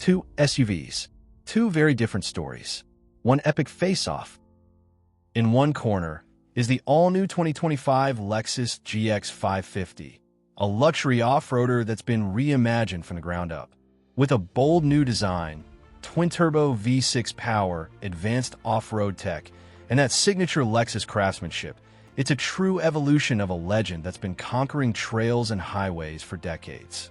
Two SUVs. Two very different stories. One epic face-off. In one corner is the all-new 2025 Lexus GX550, a luxury off-roader that's been reimagined from the ground up. With a bold new design, twin-turbo V6 power, advanced off-road tech, and that signature Lexus craftsmanship, it's a true evolution of a legend that's been conquering trails and highways for decades.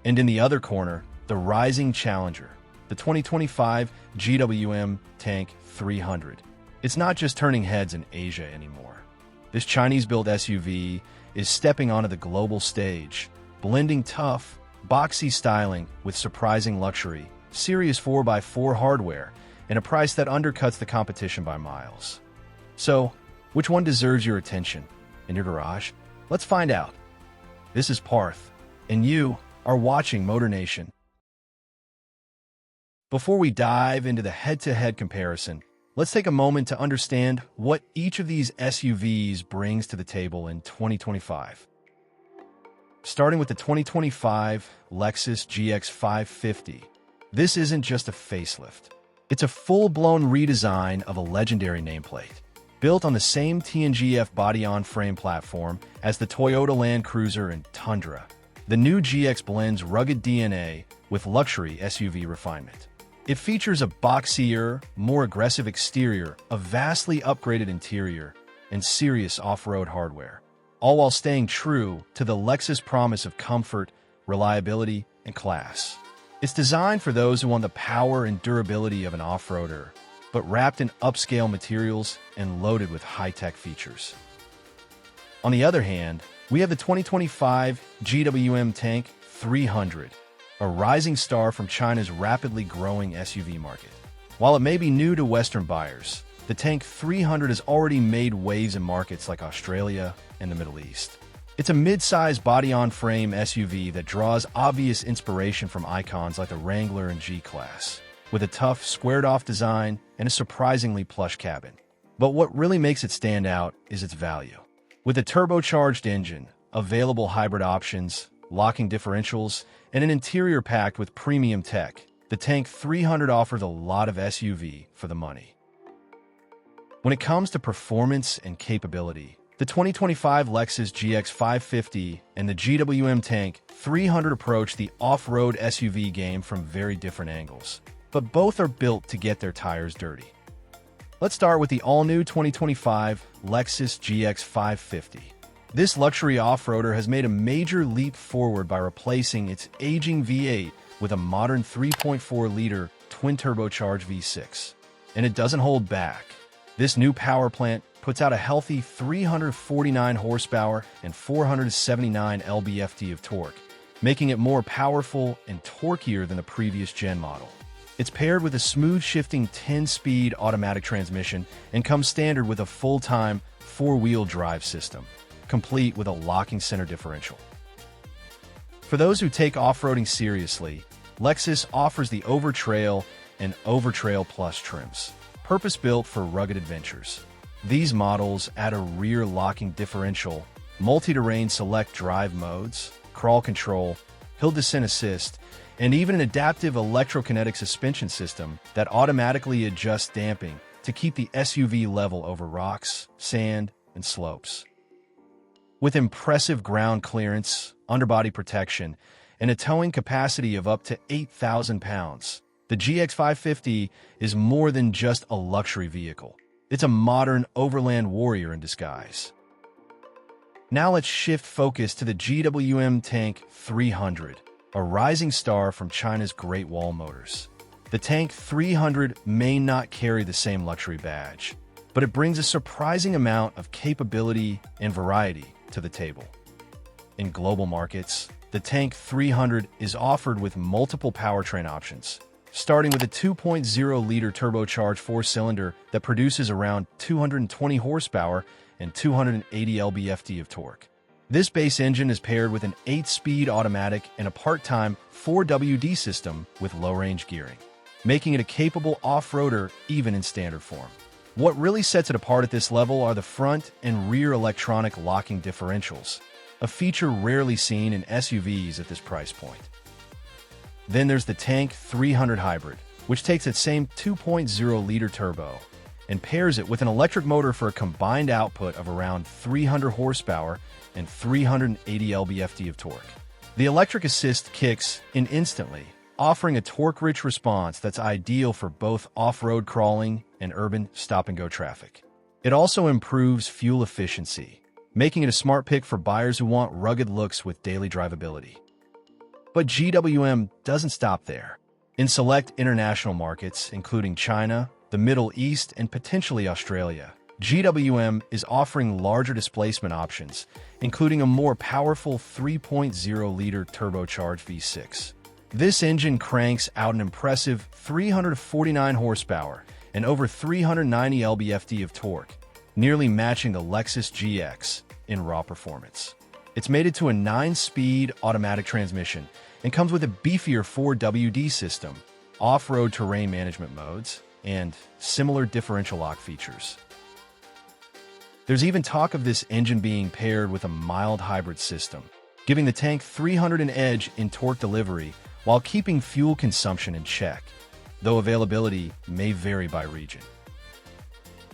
And in the other corner, the rising challenger, the 2025 GWM Tank 300. It's not just turning heads in Asia anymore. This Chinese-built SUV is stepping onto the global stage, blending tough, boxy styling with surprising luxury, serious 4x4 hardware, and a price that undercuts the competition by miles. So, which one deserves your attention? In your garage? Let's find out. This is Parth, and you are watching MotorNation. Before we dive into the head-to-head comparison, let's take a moment to understand what each of these SUVs brings to the table in 2025. Starting with the 2025 Lexus GX550, this isn't just a facelift. It's a full-blown redesign of a legendary nameplate. Built on the same TNGF body-on-frame platform as the Toyota Land Cruiser and Tundra, the new GX blends rugged DNA with luxury SUV refinement. It features a boxier, more aggressive exterior, a vastly upgraded interior, and serious off-road hardware, all while staying true to the Lexus promise of comfort, reliability, and class. It's designed for those who want the power and durability of an off-roader, but wrapped in upscale materials and loaded with high-tech features. On the other hand, we have the 2025 GWM Tank 300, a rising star from China's rapidly growing SUV market. While it may be new to Western buyers, the Tank 300 has already made waves in markets like Australia and the Middle East. It's a mid-size body-on-frame SUV that draws obvious inspiration from icons like the Wrangler and G-Class, with a tough, squared-off design and a surprisingly plush cabin. But what really makes it stand out is its value. With a turbocharged engine, available hybrid options, locking differentials, and an interior packed with premium tech, the Tank 300 offers a lot of SUV for the money. When it comes to performance and capability, the 2025 Lexus GX550 and the GWM Tank 300 approach the off-road SUV game from very different angles, but both are built to get their tires dirty. Let's start with the all-new 2025 Lexus GX550. This luxury off-roader has made a major leap forward by replacing its aging V8 with a modern 3.4-liter twin-turbocharged V6. And it doesn't hold back. This new power plant puts out a healthy 349 horsepower and 479 lb-ft of torque, making it more powerful and torquier than the previous gen model. It's paired with a smooth-shifting 10-speed automatic transmission and comes standard with a full-time four-wheel drive system, complete with a locking center differential. For those who take off-roading seriously, Lexus offers the Overtrail and Overtrail Plus trims, purpose-built for rugged adventures. These models add a rear locking differential, multi-terrain select drive modes, crawl control, hill descent assist, and even an adaptive electrokinetic suspension system that automatically adjusts damping to keep the SUV level over rocks, sand, and slopes. With impressive ground clearance, underbody protection, and a towing capacity of up to 8,000 pounds, the GX550 is more than just a luxury vehicle. It's a modern overland warrior in disguise. Now let's shift focus to the GWM Tank 300, a rising star from China's Great Wall Motors. The Tank 300 may not carry the same luxury badge, but it brings a surprising amount of capability and variety to the table. In global markets, the Tank 300 is offered with multiple powertrain options, starting with a 2.0-liter turbocharged four-cylinder that produces around 220 horsepower and 280 lb-ft of torque. This base engine is paired with an 8-speed automatic and a part-time 4WD system with low-range gearing, making it a capable off-roader even in standard form. What really sets it apart at this level are the front and rear electronic locking differentials, a feature rarely seen in SUVs at this price point. Then there's the Tank 300 Hybrid, which takes its same 2.0-liter turbo and pairs it with an electric motor for a combined output of around 300 horsepower and 380 lb-ft of torque. The electric assist kicks in instantly, offering a torque-rich response that's ideal for both off-road crawling and urban stop-and-go traffic. It also improves fuel efficiency, making it a smart pick for buyers who want rugged looks with daily drivability. But GWM doesn't stop there. In select international markets, including China, the Middle East, and potentially Australia, GWM is offering larger displacement options, including a more powerful 3.0-liter turbocharged V6. This engine cranks out an impressive 349 horsepower and over 390 lb-ft of torque, nearly matching the Lexus GX in raw performance. It's mated to a 9-speed automatic transmission and comes with a beefier 4WD system, off-road terrain management modes, and similar differential lock features. There's even talk of this engine being paired with a mild hybrid system, giving the Tank 300 an edge in torque delivery while keeping fuel consumption in check, though availability may vary by region.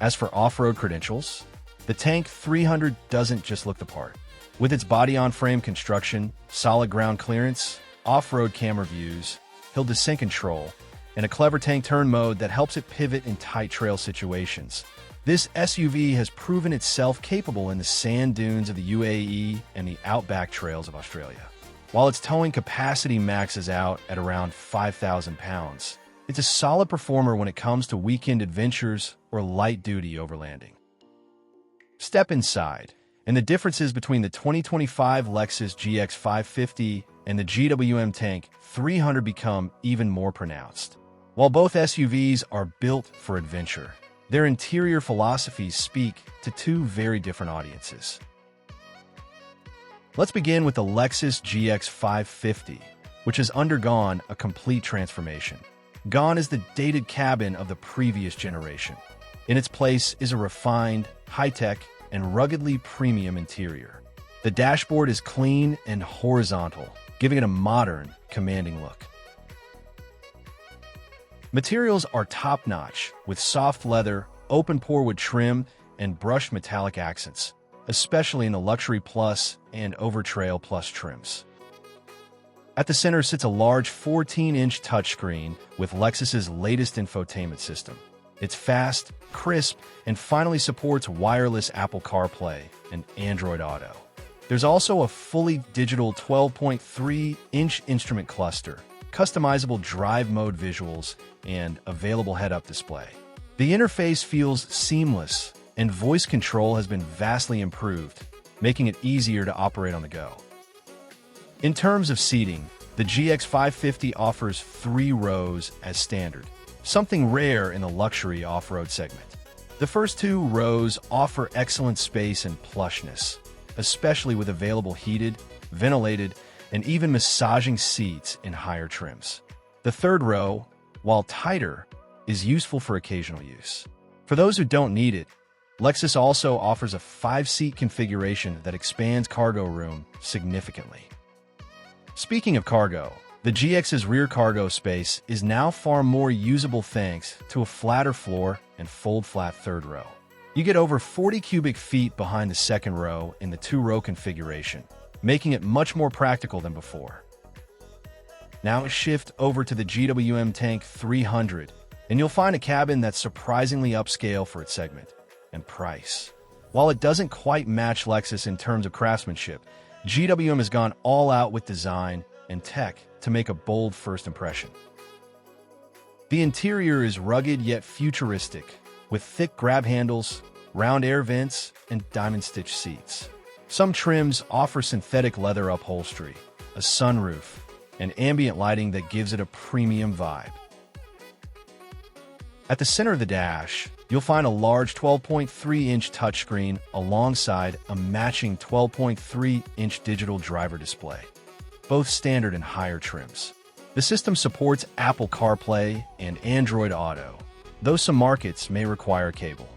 As for off-road credentials, the Tank 300 doesn't just look the part. With its body-on-frame construction, solid ground clearance, off-road camera views, hill descent control, and a clever tank turn mode that helps it pivot in tight trail situations, this SUV has proven itself capable in the sand dunes of the UAE and the outback trails of Australia. While its towing capacity maxes out at around 5,000 pounds, it's a solid performer when it comes to weekend adventures or light-duty overlanding. Step inside, and the differences between the 2025 Lexus GX550 and the GWM Tank 300 become even more pronounced. While both SUVs are built for adventure, their interior philosophies speak to two very different audiences. Let's begin with the Lexus GX550, which has undergone a complete transformation. Gone is the dated cabin of the previous generation. In its place is a refined, high-tech, and ruggedly premium interior. The dashboard is clean and horizontal, giving it a modern, commanding look. Materials are top-notch, with soft leather, open-pore wood trim, and brushed metallic accents, especially in the Luxury Plus and Overtrail Plus trims. At the center sits a large 14-inch touchscreen with Lexus's latest infotainment system. It's fast, crisp, and finally supports wireless Apple CarPlay and Android Auto. There's also a fully digital 12.3-inch instrument cluster, customizable drive mode visuals, and available head-up display. The interface feels seamless, and voice control has been vastly improved, making it easier to operate on the go. In terms of seating, the GX550 offers 3 rows as standard, something rare in the luxury off-road segment. The first 2 rows offer excellent space and plushness, especially with available heated, ventilated, and even massaging seats in higher trims. The third row, while tighter, is useful for occasional use. For those who don't need it, Lexus also offers a 5-seat configuration that expands cargo room significantly. Speaking of cargo, the GX's rear cargo space is now far more usable thanks to a flatter floor and fold-flat third row. You get over 40 cubic feet behind the second row in the 2-row configuration, making it much more practical than before. Now shift over to the GWM Tank 300, and you'll find a cabin that's surprisingly upscale for its segment and price. While it doesn't quite match Lexus in terms of craftsmanship, GWM has gone all out with design and tech to make a bold first impression. The interior is rugged yet futuristic, with thick grab handles, round air vents, and diamond-stitched seats. Some trims offer synthetic leather upholstery, a sunroof, and ambient lighting that gives it a premium vibe. At the center of the dash, you'll find a large 12.3-inch touchscreen alongside a matching 12.3-inch digital driver display, both standard and higher trims. The system supports Apple CarPlay and Android Auto, though some markets may require cable.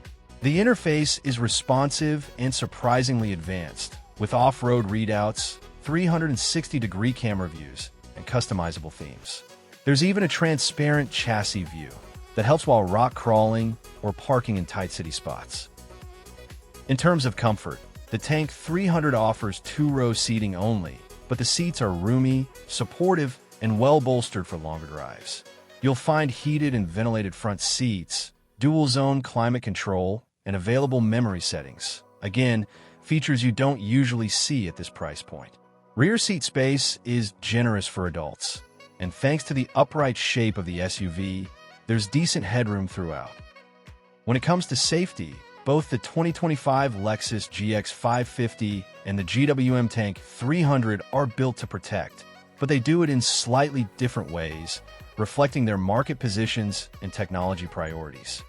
The interface is responsive and surprisingly advanced, with off-road readouts, 360-degree camera views, and customizable themes. There's even a transparent chassis view that helps while rock crawling or parking in tight city spots. In terms of comfort, the Tank 300 offers two-row seating only, but the seats are roomy, supportive, and well-bolstered for longer drives. You'll find heated and ventilated front seats, dual-zone climate control, and available memory settings. Again, features you don't usually see at this price point. Rear seat space is generous for adults, and thanks to the upright shape of the SUV, there's decent headroom throughout. When it comes to safety, both the 2025 Lexus GX550 and the GWM Tank 300 are built to protect, but they do it in slightly different ways, reflecting their market positions and technology priorities.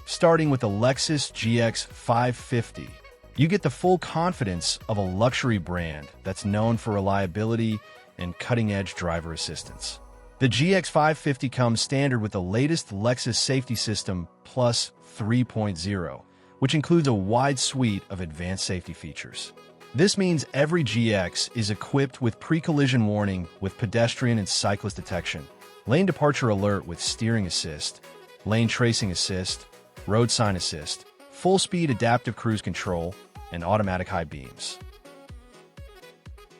Starting with the Lexus GX550, you get the full confidence of a luxury brand that's known for reliability and cutting-edge driver assistance. The GX550 comes standard with the latest Lexus Safety System Plus 3.0, which includes a wide suite of advanced safety features. This means every GX is equipped with pre-collision warning with pedestrian and cyclist detection, lane departure alert with steering assist, lane tracing assist, road sign assist, full-speed adaptive cruise control, and automatic high beams.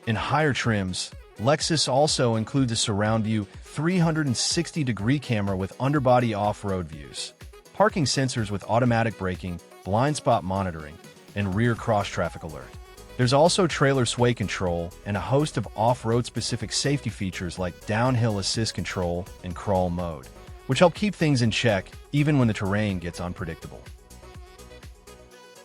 In higher trims, Lexus also includes a surround view 360-degree camera with underbody off-road views, parking sensors with automatic braking, blind spot monitoring, and rear cross-traffic alert. There's also trailer sway control and a host of off-road specific safety features like downhill assist control and crawl mode, which help keep things in check even when the terrain gets unpredictable.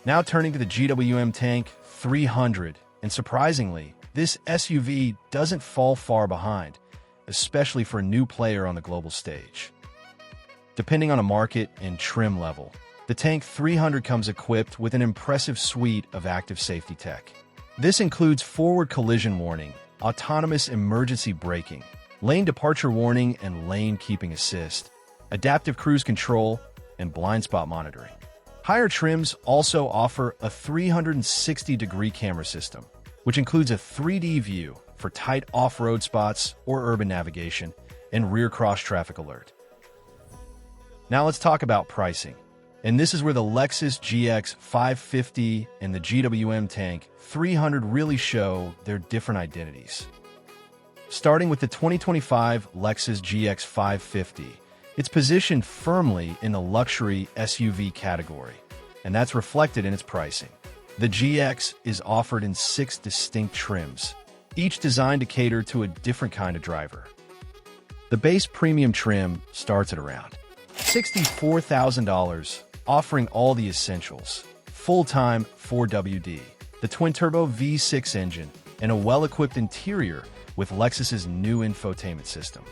Now turning to the GWM Tank 300, and surprisingly, this SUV doesn't fall far behind, especially for a new player on the global stage. Depending on a market and trim level, the Tank 300 comes equipped with an impressive suite of active safety tech. This includes forward collision warning, autonomous emergency braking, lane departure warning and lane keeping assist, adaptive cruise control, and blind spot monitoring. Higher trims also offer a 360-degree camera system, which includes a 3D view for tight off-road spots or urban navigation, and rear cross-traffic alert. Now let's talk about pricing. And this is where the Lexus GX550 and the GWM Tank 300 really show their different identities. Starting with the 2025 Lexus GX550, it's positioned firmly in the luxury SUV category, and that's reflected in its pricing. The GX is offered in 6 distinct trims, each designed to cater to a different kind of driver. The base premium trim starts at around $64,000, offering all the essentials: full-time 4WD, the twin-turbo V6 engine, and a well-equipped interior with Lexus's new infotainment system.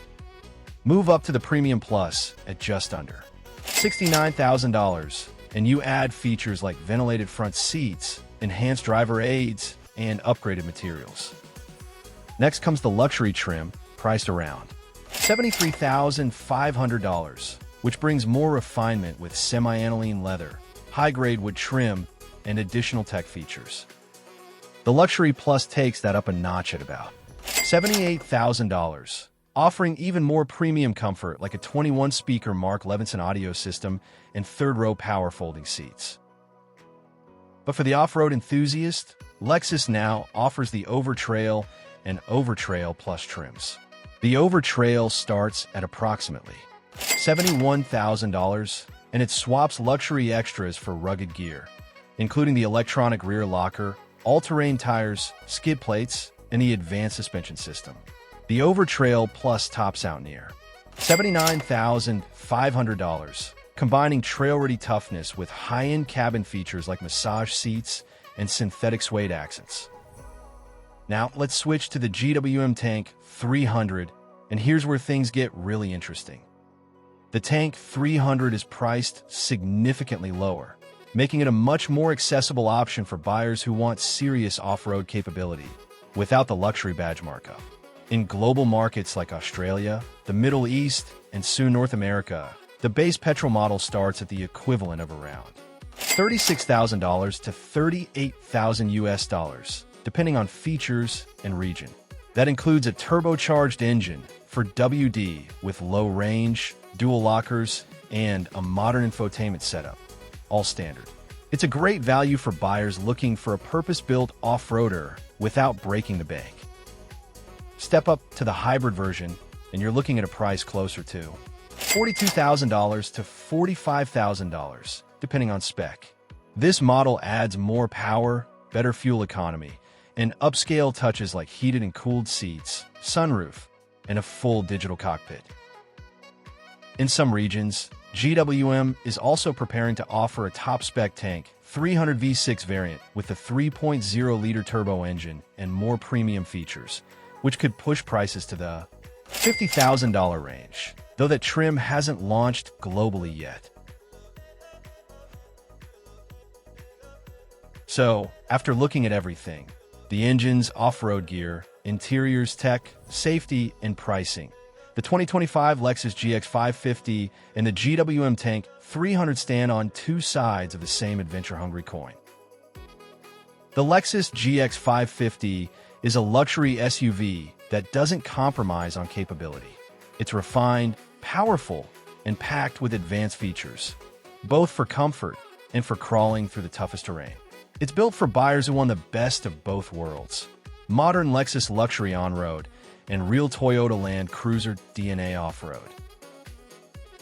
Move up to the Premium Plus at just under $69,000, and you add features like ventilated front seats, enhanced driver aids, and upgraded materials. Next comes the luxury trim, priced around $73,500, which brings more refinement with semi-aniline leather, high-grade wood trim, and additional tech features. The Luxury Plus takes that up a notch at about $78,000, offering even more premium comfort like a 21-speaker Mark Levinson audio system and third-row power folding seats. But for the off-road enthusiast, Lexus now offers the Overtrail and Overtrail Plus trims. The Overtrail starts at approximately $71,000, and it swaps luxury extras for rugged gear, including the electronic rear locker, all-terrain tires, skid plates, and the advanced suspension system. The Overtrail Plus tops out near $79,500, combining trail-ready toughness with high-end cabin features like massage seats and synthetic suede accents. Now, let's switch to the GWM Tank 300, and here's where things get really interesting. The Tank 300 is priced significantly lower, making it a much more accessible option for buyers who want serious off-road capability without the luxury badge markup. In global markets like Australia, the Middle East, and soon North America, the base petrol model starts at the equivalent of around $36,000 to $38,000 US, depending on features and region. That includes a turbocharged engine, for WD with low range, dual lockers, and a modern infotainment setup, all standard. It's a great value for buyers looking for a purpose-built off-roader without breaking the bank. Step up to the hybrid version, and you're looking at a price closer to $42,000 to $45,000, depending on spec. This model adds more power, better fuel economy, and upscale touches like heated and cooled seats, sunroof, and a full digital cockpit. In some regions, GWM is also preparing to offer a top-spec tank 300 V6 variant with a 3.0-liter turbo engine and more premium features, which could push prices to the $50,000 range, though that trim hasn't launched globally yet. So, after looking at everything, the engine's off-road gear, interiors tech, safety, and pricing, the 2025 Lexus GX550 and the GWM Tank 300 stand on two sides of the same adventure-hungry coin. The Lexus GX550 is a luxury SUV that doesn't compromise on capability. It's refined, powerful, and packed with advanced features, both for comfort and for crawling through the toughest terrain. It's built for buyers who want the best of both worlds: modern Lexus luxury on-road and real Toyota Land Cruiser DNA off-road.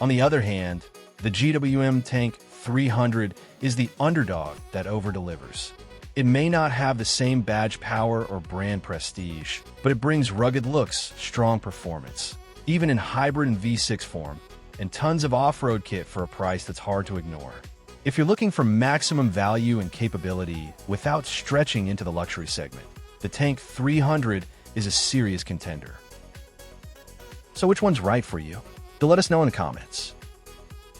On the other hand, the GWM Tank 300 is the underdog that over-delivers. It may not have the same badge power or brand prestige, but it brings rugged looks, strong performance, even in hybrid and V6 form, and tons of off-road kit for a price that's hard to ignore. If you're looking for maximum value and capability without stretching into the luxury segment, the Tank 300 is a serious contender. So which one's right for you? Let us know in the comments.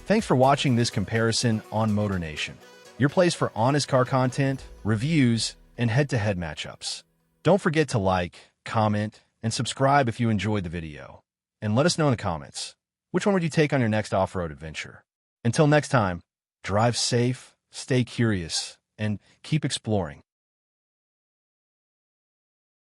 Thanks for watching this comparison on MotorNation, your place for honest car content, reviews, and head-to-head matchups. Don't forget to like, comment, and subscribe if you enjoyed the video. And let us know in the comments, which one would you take on your next off-road adventure? Until next time, drive safe, stay curious, and keep exploring.